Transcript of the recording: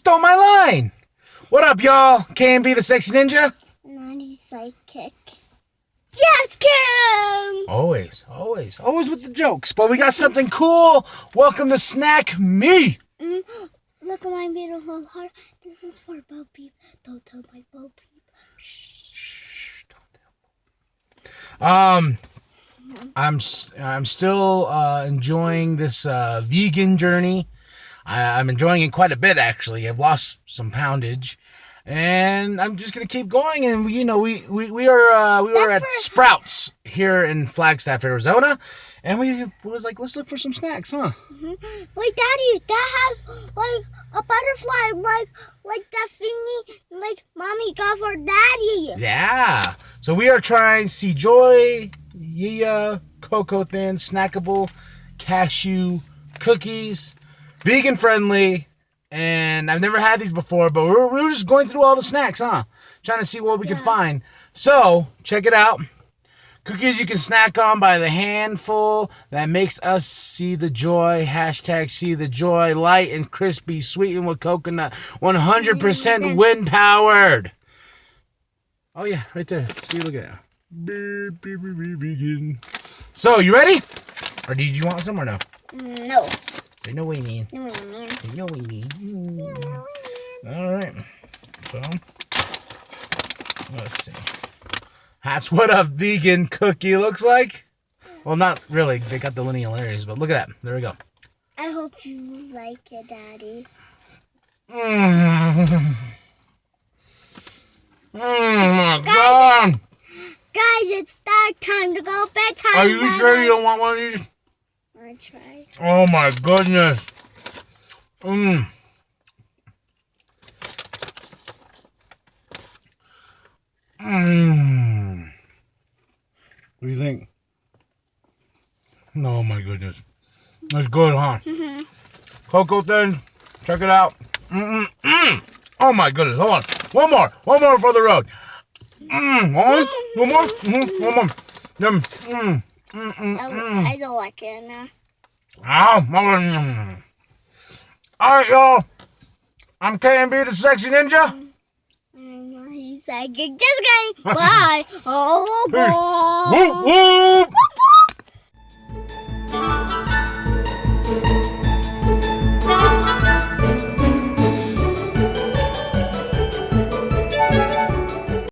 stole my line. What up, y'all? K&B the Sexy Ninja? Naughty Sidekick. Yes, Kim! Always with the jokes. But we got something cool. Welcome to Snack Me. Look at my beautiful heart. This is for Bo Peep. Don't tell my Bo Peep. Shh, don't tell. I'm still enjoying this vegan journey. I'm enjoying it quite a bit, actually. I've lost some poundage, and I'm just gonna keep going. And we were at Sprouts here in Flagstaff, Arizona, and we was like, let's look for some snacks, huh? Wait, Daddy, that has like a butterfly, like that thingy, like Mommy got for Daddy. Yeah. So we are trying Sejoyia Coco-Thins snackable cashew cookies. Vegan friendly, and I've never had these before, but we were just going through all the snacks, huh? Trying to see what we could find. So, check it out. Cookies you can snack on by the handful. That makes us see the joy. Hashtag see the joy. Light and crispy, sweetened with coconut. 100% wind powered. Oh yeah, right there. See, look at that. Vegan. So, you ready? Or did you want some or no? No. Say no way, man. No, man. Say no way, man. All right. So, let's see. That's what a vegan cookie looks like. Well, not really. They got the lineal areas, but look at that. There we go. I hope you like it, Daddy. My God. Guys, it's start time to go bedtime. Are you sure you don't want one of these? I tried. Oh my goodness. What do you think? Oh my goodness. That's good, huh? Mm-hmm. Coco-Thins, check it out. Oh my goodness, hold on. One more for the road. One more. One more. I don't like it now. All right, y'all. I'm K&B the Sexy Ninja. I'm Naughty Sidekick. Just kidding. Bye. Oh, boy. Whoop, whoop.